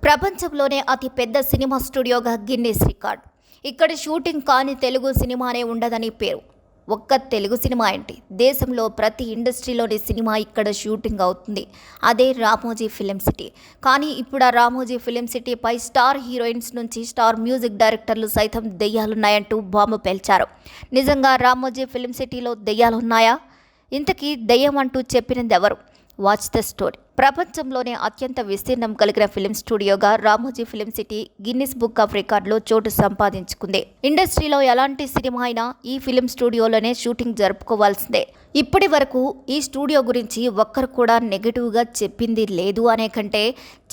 ప్రపంచంలోనే అతి పెద్ద సినిమా స్టూడియోగా గిన్నీస్ రికార్డ్. ఇక్కడ షూటింగ్ కాని తెలుగు సినిమానే ఉండదని పేరు. ఒక్క తెలుగు సినిమా ఏంటి, దేశంలో ప్రతి ఇండస్ట్రీలోని సినిమా ఇక్కడ షూటింగ్ అవుతుంది. అదే రామోజీ ఫిలిం సిటీ. కానీ ఇప్పుడు ఆ రామోజీ ఫిలిం సిటీపై స్టార్ హీరోయిన్స్ నుంచి స్టార్ మ్యూజిక్ డైరెక్టర్లు సైతం దెయ్యాలున్నాయంటూ బాంబు పేల్చారు. నిజంగా రామోజీ ఫిలిం సిటీలో దెయ్యాలున్నాయా? ఇంతకీ దెయ్యం అంటూ చెప్పినది ఎవరు? Watch the story. ప్రపంచంలోనే అత్యంత విస్తీర్ణం కలిగిన ఫిలిం స్టూడియోగా Ramoji film city Guinness book of రికార్డులో చోటు సంపాదించుకుంది. ఇండస్ట్రీలో ఎలాంటి సినిమా అయినా ఈ ఫిలిం స్టూడియోలోనే షూటింగ్ జరుపుకోవాల్సిందే. ఇప్పటి వరకు ఈ స్టూడియో గురించి ఒక్కరు కూడా నెగిటివ్గా చెప్పింది లేదు అనే కంటే,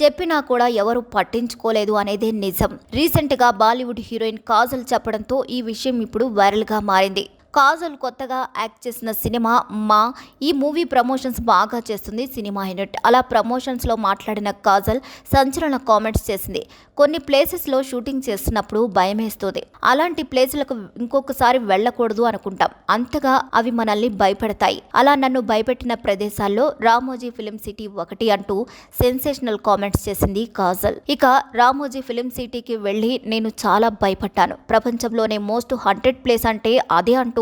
చెప్పినా కూడా ఎవరు పట్టించుకోలేదు అనేదే నిజం. రీసెంట్గా బాలీవుడ్ హీరోయిన్ కాజల్ చెప్పడంతో ఈ విషయం ఇప్పుడు వైరల్గా మారింది. కాజల్ కొత్తగా యాక్ట్ చేసిన సినిమా మా. ఈ మూవీ ప్రమోషన్స్ బాగా చేస్తుంది సినిమా యూనిట్. అలా ప్రమోషన్స్లో మాట్లాడిన కాజల్ సంచలన కామెంట్స్ చేసింది. కొన్ని ప్లేసెస్లో షూటింగ్ చేస్తున్నప్పుడు భయమేస్తుంది. అలాంటి ప్లేసులకు ఇంకొకసారి వెళ్ళకూడదు అనుకుంటాం. అంతగా అవి మనల్ని భయపెడతాయి. అలా నన్ను భయపెట్టిన ప్రదేశాల్లో రామోజీ ఫిలిం సిటీ ఒకటి అంటూ సెన్సేషనల్ కామెంట్స్ చేసింది కాజల్. ఇక రామోజీ ఫిలిం సిటీకి వెళ్ళి నేను చాలా భయపడ్డాను. ప్రపంచంలోనే మోస్ట్ హాంటెడ్ ప్లేస్ అంటే అదే అంటూ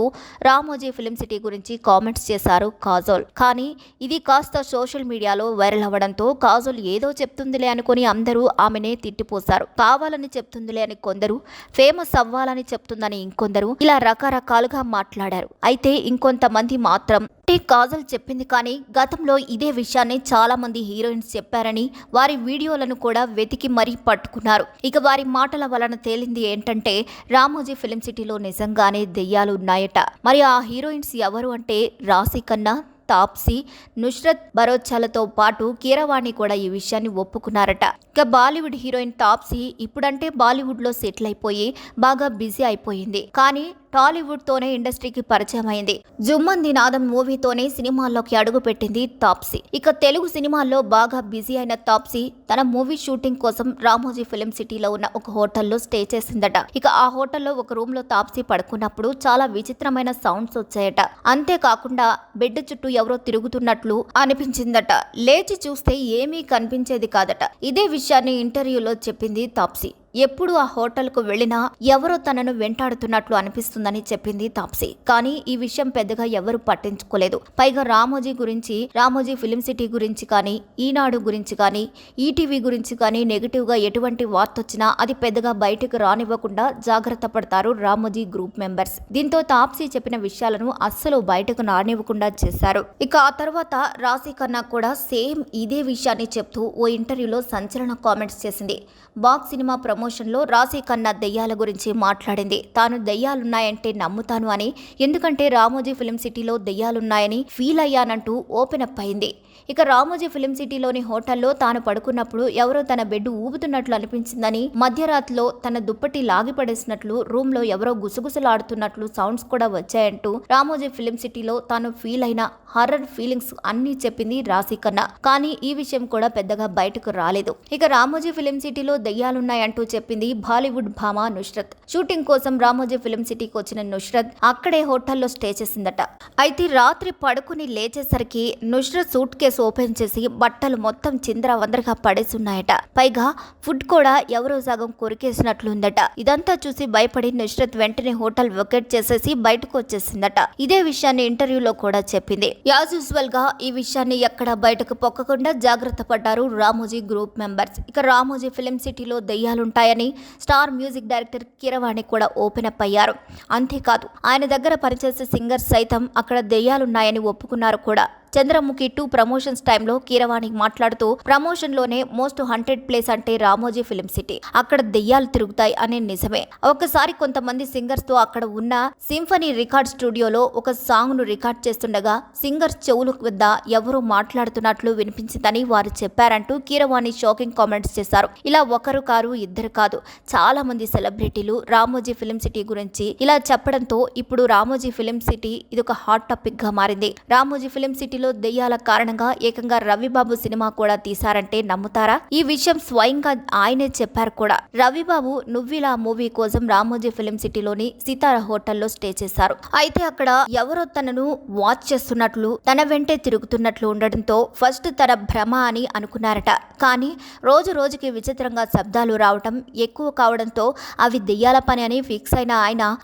రామోజీ ఫిలిం సిటీ గురించి కామెంట్స్ చేశారు కాజల్. కానీ ఇది కాస్త సోషల్ మీడియాలో వైరల్ అవ్వడంతో కాజల్ ఏదో చెప్తుందిలే అనుకుని అందరూ ఆమెనే తిట్టిపోశారు. కావాలని చెప్తుందిలే అని కొందరు, ఫేమస్ అవ్వాలని చెప్తుందని ఇంకొందరు, ఇలా రకరకాలుగా మాట్లాడారు. అయితే ఇంకొంతమంది మాత్రం కాజల్ చెప్పింది కానీ గతంలో ఇదే విషయాన్ని చాలా మంది హీరోయిన్స్ చెప్పారని వారి వీడియోలను కూడా వెతికి మరీ పట్టుకున్నారు. ఇక వారి మాటల వలన తేలింది ఏంటంటే రామోజీ ఫిలిం సిటీలో నిజంగానే దెయ్యాలు ఉన్నాయట. మరి ఆ హీరోయిన్స్ ఎవరు అంటే రాశి ఖన్నా, తాప్సీ, నుస్రత్ భరోచాలతో పాటు కీరవాణి కూడా ఈ విషయాన్ని ఒప్పుకున్నారట. ఇక బాలీవుడ్ హీరోయిన్ తాప్సీ ఇప్పుడంటే బాలీవుడ్లో సెటిల్ అయిపోయి బాగా బిజీ అయిపోయింది. కానీ టాలీవుడ్ తోనే ఇండస్ట్రీకి పరిచయం అయింది. జుమ్మంది నాదం మూవీతోనే సినిమాల్లోకి అడుగు పెట్టింది తాప్సీ. ఇక తెలుగు సినిమాల్లో బాగా బిజీ అయిన తాప్సీ తన మూవీ షూటింగ్ కోసం రామోజీ ఫిలిం సిటీలో ఉన్న ఒక హోటల్లో స్టే చేసిందట. ఇక ఆ హోటల్లో ఒక రూమ్ లో తాప్సీ పడుకున్నప్పుడు చాలా విచిత్రమైన సౌండ్స్ వచ్చాయట. అంతేకాకుండా బెడ్ చుట్టూ ఎవరో తిరుగుతున్నట్లు అనిపించిందట. లేచి చూస్తే ఏమీ కనిపించేది కాదట. ఇదే విషయాన్ని ఇంటర్వ్యూలో చెప్పింది తాప్సీ. ఎప్పుడు ఆ హోటల్కు వెళ్ళినా ఎవరో తనను వెంటాడుతున్నట్లు అనిపిస్తుందని చెప్పింది తాప్సీ. కానీ ఈ విషయం పెద్దగా ఎవరు పట్టించుకోలేదు. పైగా రామోజీ గురించి, రామోజీ ఫిలిం సిటీ గురించి కానీ, ఈనాడు గురించి కానీ, ఈటీవీ గురించి కానీ నెగిటివ్ గా ఎటువంటి వార్త వచ్చినా అది పెద్దగా బయటకు రానివ్వకుండా జాగ్రత్త పడతారు రామోజీ గ్రూప్ మెంబర్స్. దీంతో తాప్సీ చెప్పిన విషయాలను అస్సలు బయటకు రానివ్వకుండా చేశారు. ఇక ఆ తర్వాత రాశి ఖన్నా కూడా సేమ్ ఇదే విషయాన్ని చెప్తూ ఓ ఇంటర్వ్యూలో సంచలన కామెంట్స్ చేసింది. బాక్స్ సినిమా ప్రమోషన్లో రాశి ఖన్నా దెయ్యాల గురించి మాట్లాడింది. తాను దెయ్యాలున్నాయంటే నమ్ముతాను అని, ఎందుకంటే రామోజీ ఫిలిం సిటీలో దెయ్యాలున్నాయని ఫీల్ అయ్యానంటూ ఓపెన్ అప్ అయింది. ఇక రామోజీ ఫిలిం సిటీలోని హోటల్లో తాను పడుకున్నప్పుడు ఎవరో తన బెడ్ ఊపుతున్నట్లు అనిపించిందని, మధ్యరాత్రిలో తన దుప్పటి లాగిపడేసినట్లు, రూమ్ లో ఎవరో గుసగుసలాడుతున్నట్లు సౌండ్స్ కూడా వచ్చాయంటూ రామోజీ ఫిలిం సిటీలో తాను ఫీల్ అయిన హర్రర్ ఫీలింగ్స్ అన్ని చెప్పింది రాశి ఖన్నా. కానీ ఈ విషయం కూడా పెద్దగా బయటకు రాలేదు. ఇక రామోజీ ఫిలిం సిటీలో దెయ్యాలున్నాయంటూ చెప్పింది బాలీవుడ్ భామ నుస్రత్. షూటింగ్ కోసం రామోజీ ఫిలిం సిటీకి వచ్చిన నుస్రత్ అక్కడే హోటల్లో స్టే చేసిందట. అయితే రాత్రి పడుకుని లేచేసరికి నుస్రత్ సూట్ కేసు ఓపెన్ చేసి బట్టలు మొత్తం చిందరవందరగా పడేసున్నాయట. పైగా ఫుడ్ కూడా ఎవరో సగం కొరికేసినట్లుందట. ఇదంతా చూసి భయపడి నుస్రత్ వెంటనే హోటల్ వెకేట్ చేసేసి బయటకు వచ్చేసిందట. ఇదే విషయాన్ని ఇంటర్వ్యూలో కూడా చెప్పింది. యాజ్ యూజువల్ గా ఈ విషయాన్ని ఎక్కడ బయటకు పొక్కకుండా జాగ్రత్త పడ్డారు రామోజీ గ్రూప్ మెంబర్స్. ఇక రామోజీ ఫిలిం సిటీలో దెయ్యాలుంటాయని స్టార్ మ్యూజిక్ డైరెక్టర్ కీరవాణి కూడా ఓపెన్ అప్ అయ్యారు. అంతేకాదు ఆయన దగ్గర పనిచేసే సింగర్స్ సైతం అక్కడ దెయ్యాలున్నాయని ఒప్పుకున్నారు కూడా. చంద్రముఖి 2 ప్రమోషన్స్ టైంలో కీరవాణి మాట్లాడుతూ ప్రమోషన్లోనే మోస్ట్ హంటెడ్ ప్లేస్ అంటే రామోజీ ఫిలిం సిటీ, అక్కడ దెయ్యాలు తిరుగుతాయి అనే నిజమే. ఒకసారి కొంతమంది సింగర్స్ తో అక్కడ ఉన్న సింఫనీ రికార్డ్ స్టూడియోలో ఒక సాంగ్ ను రికార్డ్ చేస్తుండగా సింగర్స్ చెవుల వద్ద ఎవరో మాట్లాడుతున్నట్లు వినిపించిందని వారు చెప్పారంటూ కీరవాణి షాకింగ్ కామెంట్స్ చేశారు. ఇలా ఒకరు కారు, ఇద్దరు కాదు, చాలా మంది సెలబ్రిటీలు రామోజీ ఫిలిం సిటీ గురించి ఇలా చెప్పడంతో ఇప్పుడు రామోజీ ఫిలిం సిటీ ఇదొక హాట్ టాపిక్ గా మారింది. రామోజీ ఫిలిం సిటీలో దెయ్యాల కారణంగా ఏకంగా రవిబాబు సినిమా కూడా తీశారంటే నమ్ముతారా? ఈ విషయం స్వయంగా ఆయనే చెప్పారు కూడా. రవిబాబు నువ్విలా మూవీ కోసం రామోజీ ఫిలిం సిటీలోని సితారా హోటల్లో స్టే చేశారు. అయితే అక్కడ ఎవరో తనను వాచ్ చేస్తున్నట్లు, తన వెంటే తిరుగుతున్నట్లు ఉండడంతో ఫస్ట్ తన భ్రమ అని అనుకున్నారట. కానీ రోజు రోజుకి విచిత్రంగా శబ్దాలు రావటం ఎక్కువ కావడంతో అవి దెయ్యాల పని అని ఫిక్స్ అయిన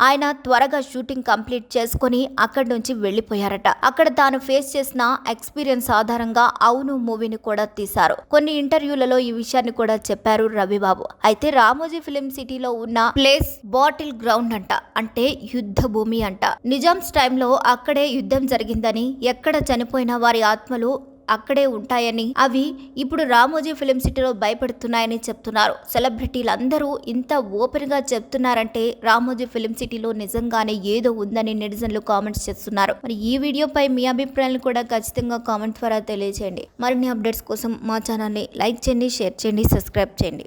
ఆయన త్వరగా షూటింగ్ కంప్లీట్ చేసుకుని అక్కడి నుంచి వెళ్లిపోయారట. అక్కడ తాను ఫేస్ చేసిన ఎక్స్పీరియన్స్ ఆధారంగా అవును మూవీని కూడా తీశారు. కొన్ని ఇంటర్వ్యూలలో ఈ విషయాన్ని కూడా చెప్పారు రవిబాబు. అయితే రామోజీ ఫిలిం సిటీలో ఉన్న ప్లేస్ బాటిల్ గ్రౌండ్ అంట, అంటే యుద్ధ భూమి అంట. నిజామ్స్ టైంలో అక్కడే యుద్ధం జరిగిందని, ఎక్కడ చనిపోయిన వారి ఆత్మలు అక్కడే ఉంటాయని, అవి ఇప్పుడు రామోజీ ఫిలిం సిటీలో భయపెడుతున్నాయని చెప్తున్నారు. సెలబ్రిటీలందరూ ఇంత ఓపెన్ గా చెప్తున్నారంటే రామోజీ ఫిలిం సిటీలో నిజంగానే ఏదో ఉందని నెటిజన్లు కామెంట్స్ చేస్తున్నారు. మరి ఈ వీడియోపై మీ అభిప్రాయాలను కూడా ఖచ్చితంగా కామెంట్ ద్వారా తెలియజేయండి. మరిన్ని అప్డేట్స్ కోసం మా ఛానల్ని లైక్ చేయండి, షేర్ చేయండి, సబ్స్క్రైబ్ చేయండి.